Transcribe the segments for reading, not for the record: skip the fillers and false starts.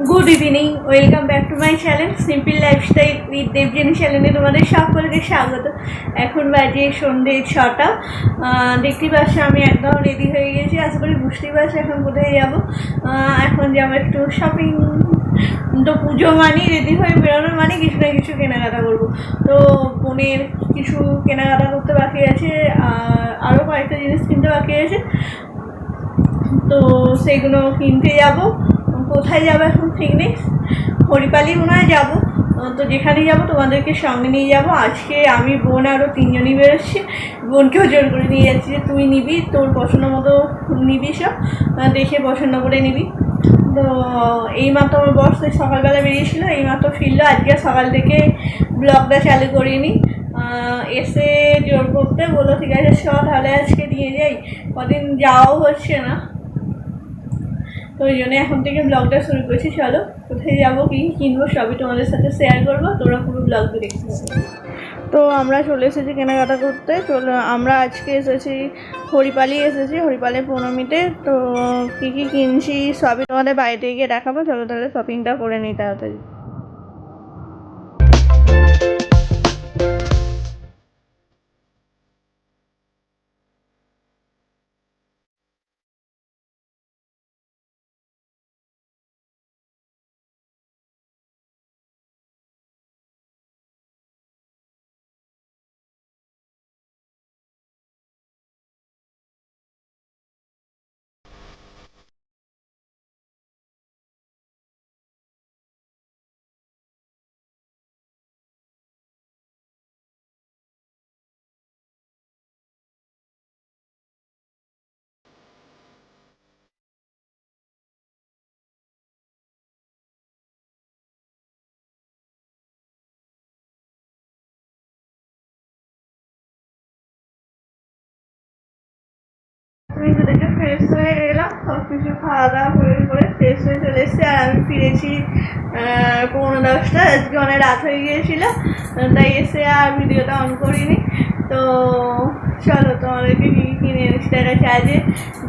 Good evening, welcome back to my channel simple lifestyle with Debjani চ্যানেলে তোমাদের সকলকে স্বাগত। এখন বাজে সন্ধ্যে 6টা। দেখতেই পাচ্ছ আমি একদম রেডি হয়ে গেছি। আশা করি বুঝতেই পারছি এখন কোথায় যাবো। এখন যাবো একটু শপিং। তো পুজো মানে রেডি হয়ে বেরোনোর মানে কিছু না কিছু কেনাকাটা করবো। তো বোনের কিছু কেনাকাটা করতে বাকি আছে, আরও কয়েকটা জিনিস কিনতে বাকি আছে। তো সেগুলো কিনতে যাব। কোথায় যাবো এখন ঠিক নেই, হরিপালি মনে হয় যাবো। তো যেখানেই যাবো তোমাদেরকে সঙ্গে নিয়ে যাব। আজকে আমি, বোন আরও 3জনই বেরোচ্ছি। বোনকেও জোর করে নিয়ে যাচ্ছি যে তুই নিবি, তোর পছন্দ মতো নিবি, সব দেখে পছন্দ করে নিবি। তো এইমাত্র আমার বস সকালবেলা বেরিয়েছিল, এইমাত্র ফিরলো। আজকে সকাল থেকে ব্লগটা চালু করিনি। এসে জোর করতে বললো ঠিক আছে চ তাহলে আজকে নিয়ে যাই, কদিন যাওয়াও হচ্ছে না। তো ওই জন্য এখন থেকে ব্লগটা শুরু করছি। চলো কোথায় যাবো, কী কিনবো সবই তোমাদের সাথে শেয়ার করবো, তোমরা পুরো ব্লগটা দেখতে পাবো। তো আমরা চলে এসেছি কেনাকাটা করতে। আমরা আজকে এসেছি হরিপালি, হরিপালের পৌর্ণমীতে। তো কী কী কিনছি সবই তোমাদের বাড়িতে গিয়ে দেখাবো। চলো তাহলে শপিংটা করে নিই তাড়াতাড়ি। আমি থেকে ফ্রেশ হয়ে এলাম, সব কিছু খাওয়া দাওয়া করে ফ্রেশ হয়ে চলে এসেছি। আর আমি ফিরেছি 9:45। আজকে অনেক রাত হয়ে গিয়েছিল, তাই এসে আর ভিডিওটা অন করিনি। তো চলো তোমাদেরকে কী কী কিনে এনেছি দেখাচ্ছি। আজকে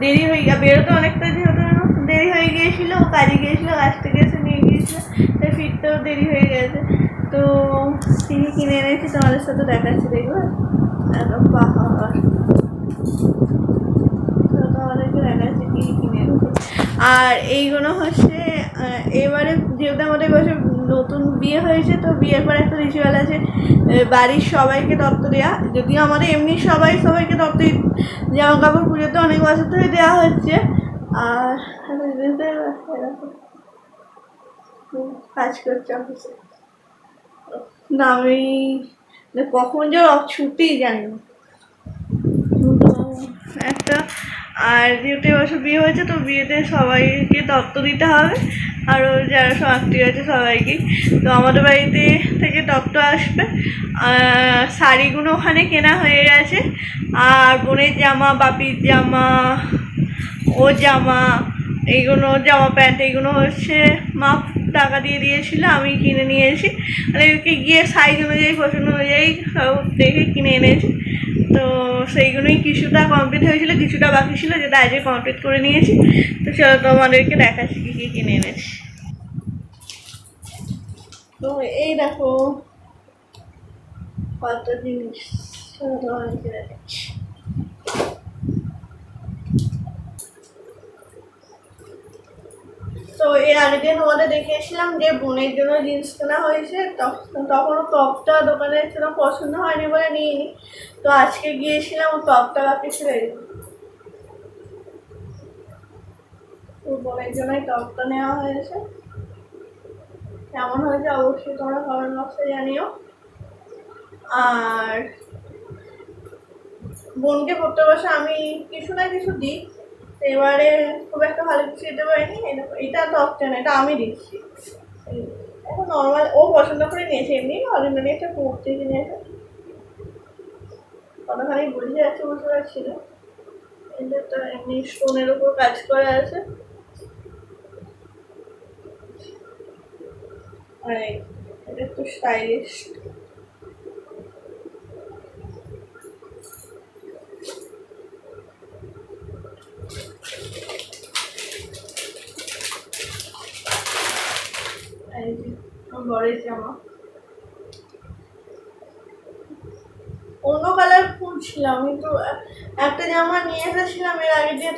দেরি হয়ে বেরোতে অনেকটা, যেহেতু দেরি হয়ে গিয়েছিলো, ও কাজে গিয়েছিলো, কাজ থেকে এসে নিয়ে গিয়েছিলো, তাই ফিরতেও দেরি হয়ে গেছে। তো কী কী কিনে এনেছি তোমাদের সাথে দেখাচ্ছি, দেখবে একদম পাহাড়। আর এইগুলো হচ্ছে এবারে যেহেতু আমাদের বছর নতুন বিয়ে হয়েছে, তো বিয়ের পর একটা রিচুয়াল আছে বাড়ির সবাইকে দত্ত দেওয়া। যদিও আমাদের এমনি সবাইকে দত্ত জামা কাপড় পুজোতে অনেক বছর ধরে দেওয়া হচ্ছে। আর কাজ করছে অফিসে, না আমি কখন যে ছুটি জানি না একটা। আর যেহেতু এবছর বিয়ে হয়েছে, তো বিয়েতে সবাইকে দত্ত দিতে হবে, আরও যারা সব আত্মীয় আছে সবাইকে। তো আমাদের বাড়িতে থেকে দত্ত আসবে। শাড়িগুলো ওখানে কেনা হয়ে গেছে। আর বোনের জামা, বাপির জামা, ও জামা, এইগুলো জামা প্যান্ট, এইগুলো হচ্ছে মা টাকা দিয়ে দিয়েছিল, আমি কিনে নিয়ে এসেছি। মানে গিয়ে সাইজ অনুযায়ী, পছন্দ অনুযায়ী সব দেখে কিনে এনেছি। তো সেইগুলোই কিছুটা কমপ্লিট হয়েছিল, কিছুটা বাকি ছিল, যেটা আজকে কমপ্লিট করে নিয়েছি। তো চলো তোমাদেরকে দেখাচ্ছি কী কী কিনে এনেছি। তো এই দেখো কত জিনিস, চলো তোমাদেরকে দেখাচ্ছি। তো এর আগের দিন তোমাদের দেখিয়েছিলাম যে বোনের জন্য জিন্স কেনা হয়েছে, তখনও টপটা দোকানে ছিল, পছন্দ হয়নি বলে নিইনি। তো আজকে গিয়েছিলাম, ও টপটা বাকি ছিল। তো বোনের জন্যই টপটা নেওয়া হয়েছে। কেমন হয়েছে অবশ্যই তোমরা কমেন্ট বক্সে জানিও। আর বোনকে পড়তে বসে আমি কিছু না কিছু দিই, এবারে খুব একটা ভালো কিছু দিতে পারিনি। এটা টপটা না, এটা আমি দিচ্ছি। এখন নর্মাল ও পছন্দ করে নিয়েছে, এমনি অরিজিনালি একটা কুর্তি কিনেছে। কতখানি বুঝে যাচ্ছে বুঝতে পারছি না। এটা এমনি স্টোনের উপর কাজ করা আছে। আর এটা একটু স্টাইলিশ। বরের জামা অন্য কালার খুঁজছিলাম, কিন্তু একটা জামা নিয়ে এসেছিলাম এর আগে দিয়ে,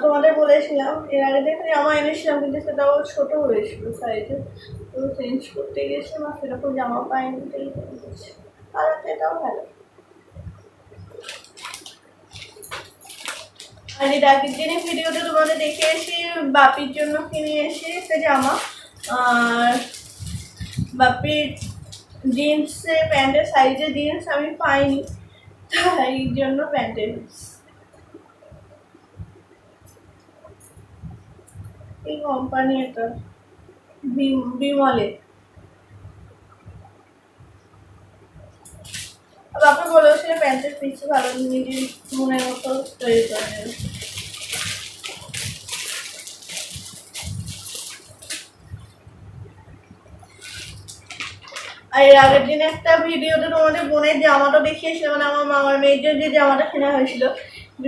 তোমাদের বলেছিলাম এর আগে দিয়ে একটা জামা এনেছিলাম, কিন্তু সেটাও ছোটো হয়েছিল সাইজে, তো চেঞ্জ করতে গেছিলাম আর সেরকম জামা পাইনি, আর এটাও ভালো। আর এই আগের দিনের ভিডিওতে তোমাদের দেখিয়েছি বাপির জন্য কিনে এসে একটা জামা, আর বাপির জিন্সে প্যান্টের সাইজে জিন্স আমি পাইনি, তাই জন্য প্যান্টের এই কোম্পানি এটা বিমলে। বাপি বলেছিল প্যান্টের পিস ভালো, নিজের মনের মতো তৈরি করে নেবে। আর এর আগের দিন একটা ভিডিওতে তোমাদের বোনের জামাটা দেখিয়েছিল, মানে আমার মামার মেয়ের জন্য যে জামাটা কেনা হয়েছিল,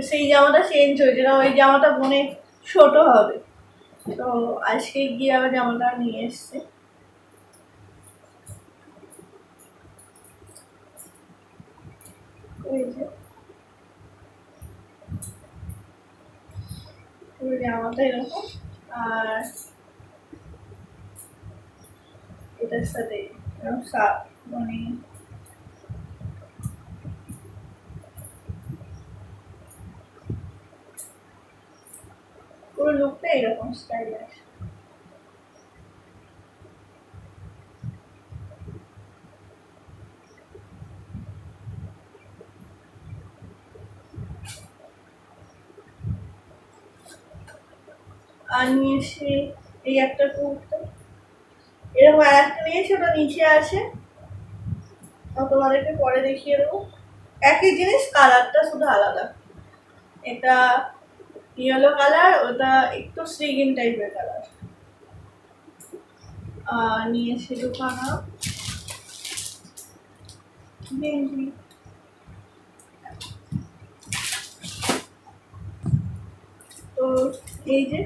সেই জামাটা চেঞ্জ হয়েছে না, ওই জামাটা বোনের ছোট হবে, তো আজকে গিয়ে আবার জামাটা নিয়ে এসছে। জামাটা এরকম, আর এটার সাথে মানে পুরো লুকটা এরকম স্টাইল আছে। আর নিয়েছি এই একটা কুর্তা, এরকম আর একটা নিয়েছি, ওটা নিচে আছে, তোমাদেরকে পরে দেখিয়ে দেবো। একই জিনিস, কালারটা শুধু আলাদা, এটা ইয়েলো কালার, ওটা একটু শ্রীগিন টাইপের কালার। নিয়েছি দুখানা গেঞ্জি, তো এই যে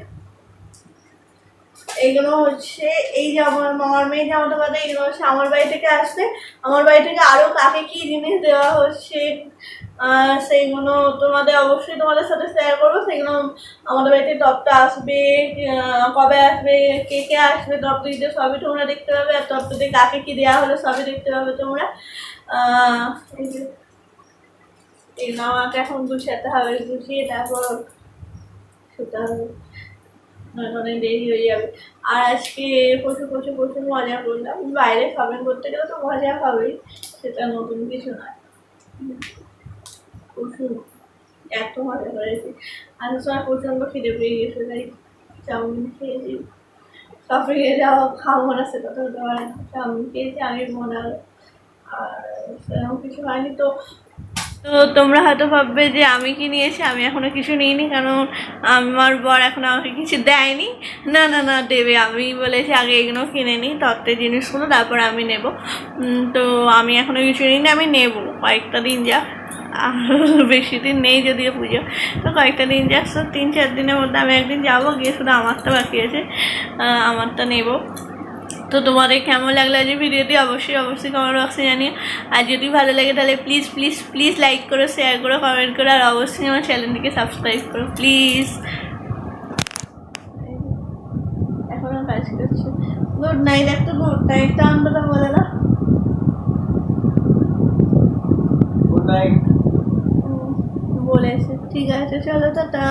এইগুলো হচ্ছে, এই যে আমার মামার মেয়ে জামাটা বাদে এইগুলো হচ্ছে আমার বাড়ি থেকে আসলে, আমার বাড়ি থেকে আরও কাকে কী জিনিস দেওয়া হচ্ছে সেইগুলো তোমাদের অবশ্যই তোমাদের সাথে শেয়ার করবো। সেগুলো আমাদের বাড়িতে টপটা আসবে, কবে আসবে, কে কে আসবে, টপ দিতে সবই তোমরা দেখতে পাবে, আর টপটাতে কাকে কী দেওয়া হলো সবই দেখতে পাবে তোমরা। এই যে আমাকে এখন গুছাতে হবে, গুছিয়ে তারপর শুতে হবে, অনেক দেরি হয়ে যাবে। আর আজকে প্রচুর মজা করলাম, বাইরে শপিং করতে গেলে তো মজা হবেই, সেটা নতুন কিছু নয়, প্রচুর এত মজা করেছি। আসার সময় প্রচণ্ড খিদে পেয়ে গেছে, তাই চাউমিন খেয়েছি, শপিংয়ে যাওয়া খাবো না সেটা তো হতে পারে না, চাউমিন খেয়েছি আমি মনে, আর সেরকম কিছু হয়নি। তো তোমরা হয়তো ভাববে যে আমি কি নিয়েছি, আমি এখনও কিছু নিইনি, কারণ আমার বর এখন আমাকে কিছু দেয়নি। না না না, দেবে, আমি বলেছি আগে এগুলো কিনে নিই তত্ত্বের জিনিসগুলো, তারপর আমি নেব। তো আমি এখনও কিছু নিইনি, আমি নেব কয়েকটা দিন যাক, বেশি দিন নেই যদিও পুজো, তো কয়েকটা দিন যাক, তো 3-4 দিনের মধ্যে আমি একদিন যাবো, গিয়ে শুধু আমারটা বাকি আছে, আমারটা নেব। তো তোমাদের কেমন লাগলো আজ ভিডিওটি অবশ্যই কমেন্ট বক্সে জানিও, আর যদি ভালো লাগে তাহলে প্লিজ লাইক করো, শেয়ার করো, কমেন্ট করো, আর অবশ্যই আমার চ্যানেলটিকে সাবস্ক্রাইব করো প্লিজ। এখনও কাজ করছে। গুড নাইট, একটা গুড নাইটটা অন্তত বলে না, গুড নাইট বলেছে। ঠিক আছে, চলো টাটা।